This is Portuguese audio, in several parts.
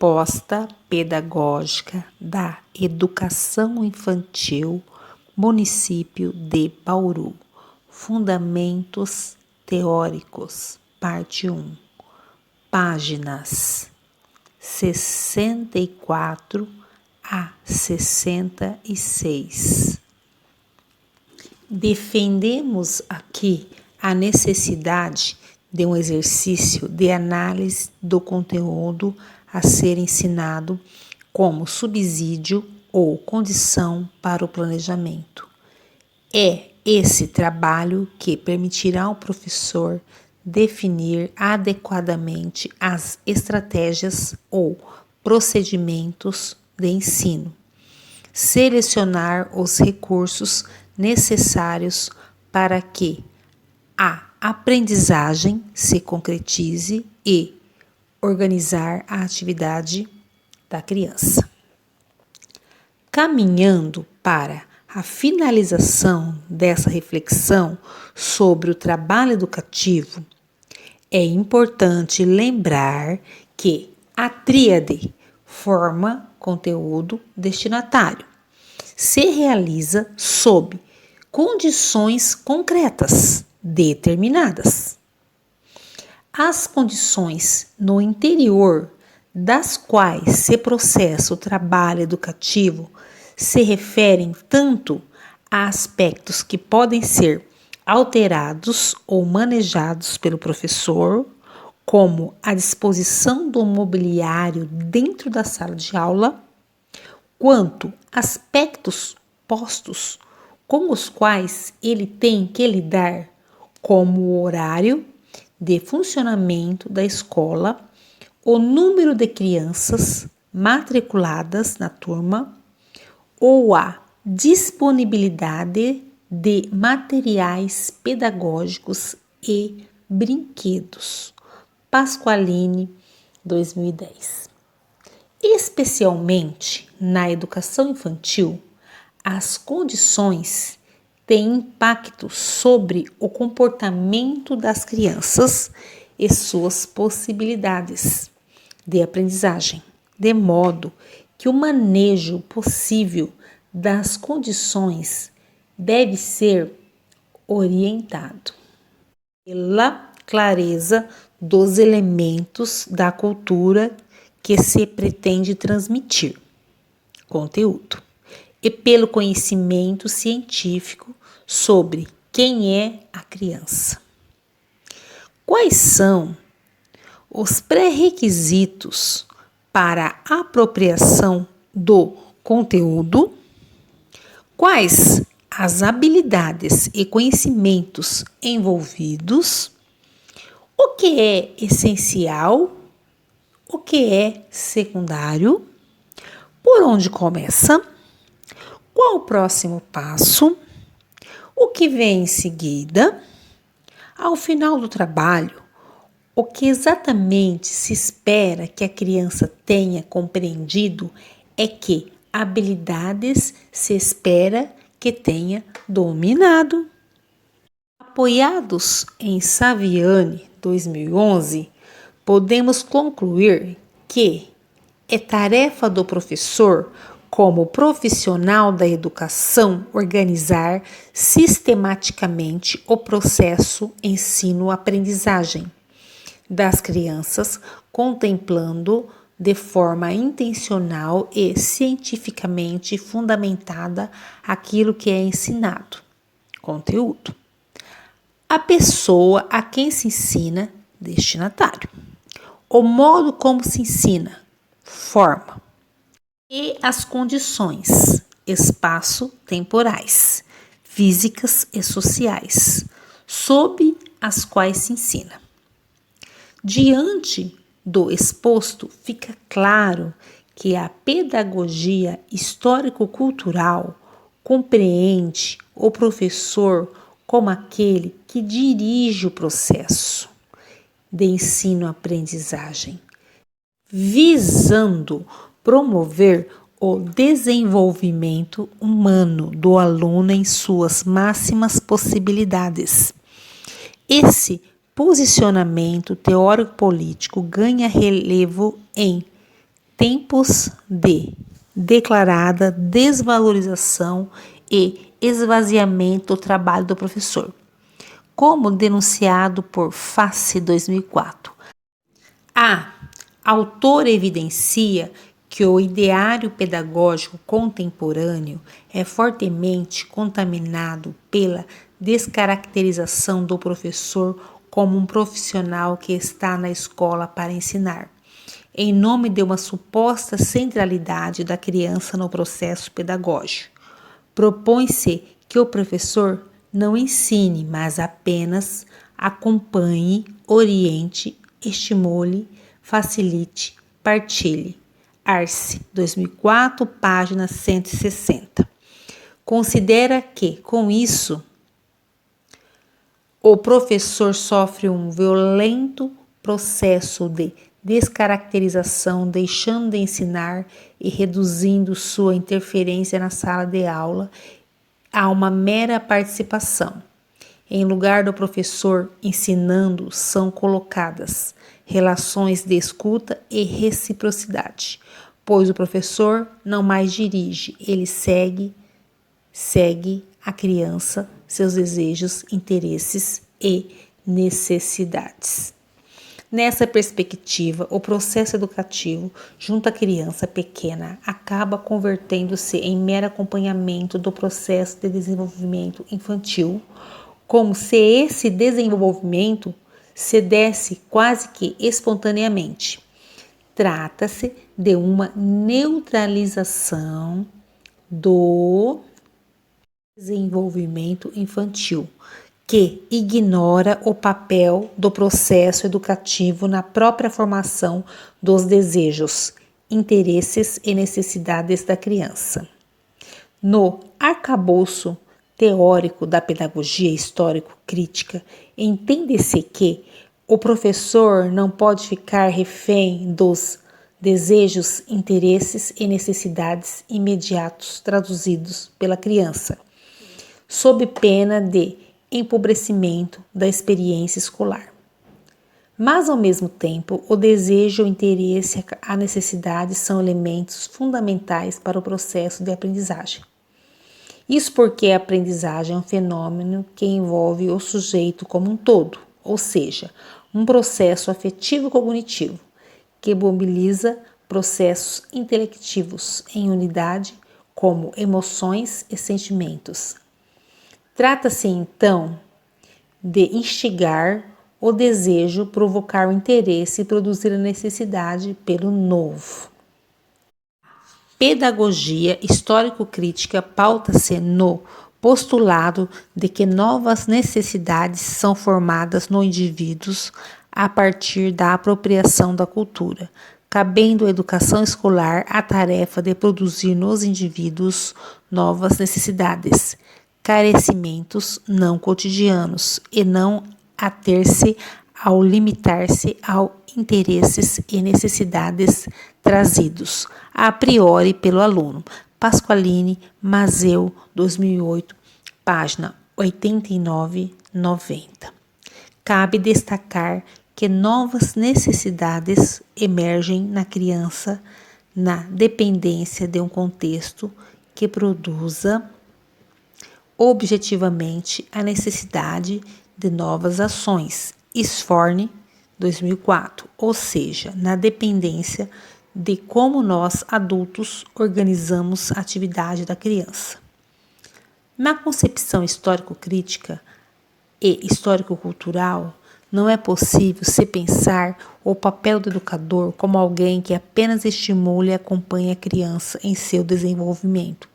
Proposta Pedagógica da Educação Infantil, Município de Bauru. Fundamentos Teóricos, Parte 1, páginas 64 a 66. Defendemos aqui a necessidade de um exercício de análise do conteúdo a ser ensinado como subsídio ou condição para o planejamento. É esse trabalho que permitirá ao professor definir adequadamente as estratégias ou procedimentos de ensino, selecionar os recursos necessários para que a aprendizagem se concretize e organizar a atividade da criança. Caminhando para a finalização dessa reflexão sobre o trabalho educativo, é importante lembrar que a tríade forma, conteúdo, destinatário se realiza sob condições concretas determinadas. As condições no interior das quais se processa o trabalho educativo se referem tanto a aspectos que podem ser alterados ou manejados pelo professor, como a disposição do mobiliário dentro da sala de aula, quanto aspectos postos com os quais ele tem que lidar, como o horário de funcionamento da escola, o número de crianças matriculadas na turma ou a disponibilidade de materiais pedagógicos e brinquedos. Pasqualini, 2010. Especialmente na educação infantil, as condições têm impacto sobre o comportamento das crianças e suas possibilidades de aprendizagem, de modo que o manejo possível das condições deve ser orientado pela clareza dos elementos da cultura que se pretende transmitir, conteúdo, e pelo conhecimento científico sobre quem é a criança. Quais são os pré-requisitos para a apropriação do conteúdo? Quais as habilidades e conhecimentos envolvidos? O que é essencial? O que é secundário? Por onde começa? Qual o próximo passo? O que vem em seguida? Ao final do trabalho, o que exatamente se espera que a criança tenha compreendido é que habilidades se espera que tenha dominado. Apoiados em Saviani, 2011, podemos concluir que é tarefa do professor, como profissional da educação, organizar sistematicamente o processo ensino-aprendizagem das crianças, contemplando de forma intencional e cientificamente fundamentada aquilo que é ensinado, conteúdo. A pessoa a quem se ensina, destinatário. O modo como se ensina, forma. E as condições, espaço-temporais, físicas e sociais, sob as quais se ensina. Diante do exposto, fica claro que a pedagogia histórico-cultural compreende o professor como aquele que dirige o processo de ensino-aprendizagem, visando promover o desenvolvimento humano do aluno em suas máximas possibilidades. Esse posicionamento teórico-político ganha relevo em tempos de declarada desvalorização e esvaziamento do trabalho do professor, como denunciado por Face 2004. A autora evidencia que o ideário pedagógico contemporâneo é fortemente contaminado pela descaracterização do professor como um profissional que está na escola para ensinar, em nome de uma suposta centralidade da criança no processo pedagógico. Propõe-se que o professor não ensine, mas apenas acompanhe, oriente, estimule, facilite, partilhe. Arce, 2004, página 160. Considera que, com isso, o professor sofre um violento processo de descaracterização, deixando de ensinar e reduzindo sua interferência na sala de aula a uma mera participação. Em lugar do professor ensinando, são colocadas relações de escuta e reciprocidade, pois o professor não mais dirige, ele segue a criança, seus desejos, interesses e necessidades. Nessa perspectiva, o processo educativo junto à criança pequena acaba convertendo-se em mero acompanhamento do processo de desenvolvimento infantil, como se esse desenvolvimento se desse quase que espontaneamente. Trata-se de uma neutralização do desenvolvimento infantil, que ignora o papel do processo educativo na própria formação dos desejos, interesses e necessidades da criança. No arcabouço teórico da pedagogia histórico-crítica, entende-se que o professor não pode ficar refém dos desejos, interesses e necessidades imediatos traduzidos pela criança, sob pena de empobrecimento da experiência escolar. Mas, ao mesmo tempo, o desejo, o interesse e a necessidade são elementos fundamentais para o processo de aprendizagem. Isso porque a aprendizagem é um fenômeno que envolve o sujeito como um todo, ou seja, um processo afetivo-cognitivo que mobiliza processos intelectivos em unidade, como emoções e sentimentos. Trata-se, então, de instigar o desejo, provocar o interesse e produzir a necessidade pelo novo. Pedagogia histórico-crítica pauta-se no postulado de que novas necessidades são formadas no indivíduo a partir da apropriação da cultura, cabendo à educação escolar a tarefa de produzir nos indivíduos novas necessidades, carecimentos não cotidianos e não ater-se ao limitar-se aos interesses e necessidades trazidos a priori pelo aluno. Pasqualini, Mazeu, 2008, página 89, 90. Cabe destacar que novas necessidades emergem na criança na dependência de um contexto que produza objetivamente a necessidade de novas ações. Sforne, 2004, ou seja, na dependência de como nós, adultos, organizamos a atividade da criança. Na concepção histórico-crítica e histórico-cultural, não é possível se pensar o papel do educador como alguém que apenas estimule e acompanhe a criança em seu desenvolvimento,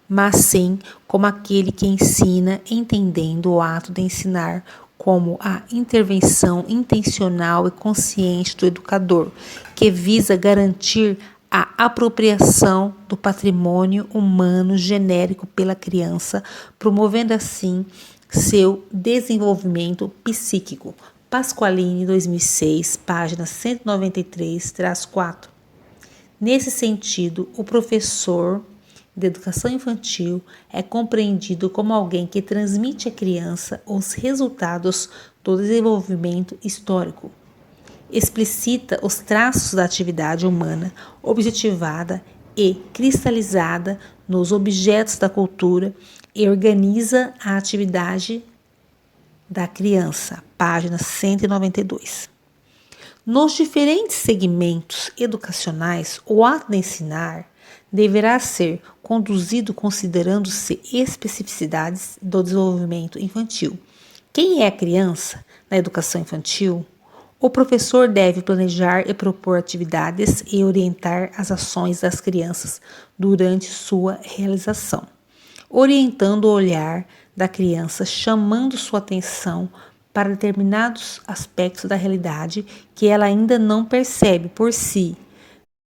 mas sim como aquele que ensina, entendendo o ato de ensinar como a intervenção intencional e consciente do educador, que visa garantir a apropriação do patrimônio humano genérico pela criança, promovendo assim seu desenvolvimento psíquico. Pasqualini, 2006, página 193-4. Nesse sentido, o professor de educação infantil é compreendido como alguém que transmite à criança os resultados do desenvolvimento histórico, explicita os traços da atividade humana objetivada e cristalizada nos objetos da cultura e organiza a atividade da criança, página 192. Nos diferentes segmentos educacionais, o ato de ensinar deverá ser conduzido considerando-se especificidades do desenvolvimento infantil. Quem é a criança na educação infantil? O professor deve planejar e propor atividades e orientar as ações das crianças durante sua realização, orientando o olhar da criança, chamando sua atenção para determinados aspectos da realidade que ela ainda não percebe por si,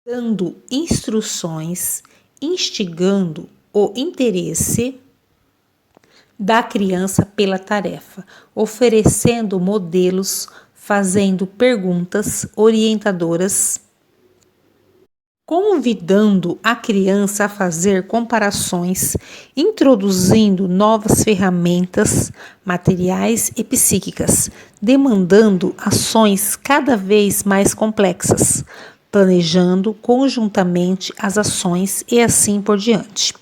dando instruções, instigando o interesse da criança pela tarefa, oferecendo modelos, fazendo perguntas orientadoras, convidando a criança a fazer comparações, introduzindo novas ferramentas materiais e psíquicas, demandando ações cada vez mais complexas, planejando conjuntamente as ações e assim por diante.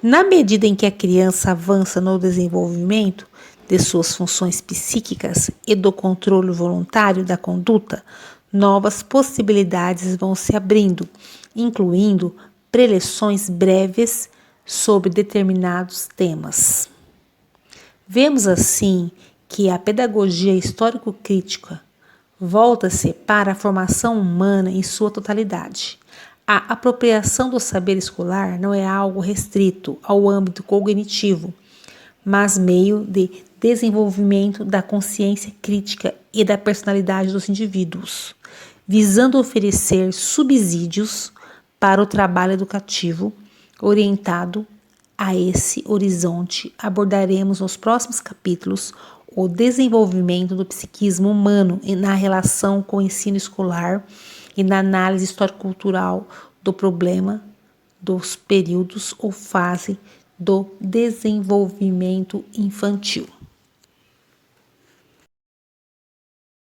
Na medida em que a criança avança no desenvolvimento de suas funções psíquicas e do controle voluntário da conduta, novas possibilidades vão se abrindo, incluindo preleções breves sobre determinados temas. Vemos assim que a pedagogia histórico-crítica volta-se para a formação humana em sua totalidade. A apropriação do saber escolar não é algo restrito ao âmbito cognitivo, mas meio de desenvolvimento da consciência crítica e da personalidade dos indivíduos, visando oferecer subsídios para o trabalho educativo orientado a esse horizonte. Abordaremos nos próximos capítulos o desenvolvimento do psiquismo humano na relação com o ensino escolar e na análise histórico-cultural do problema dos períodos ou fase do desenvolvimento infantil.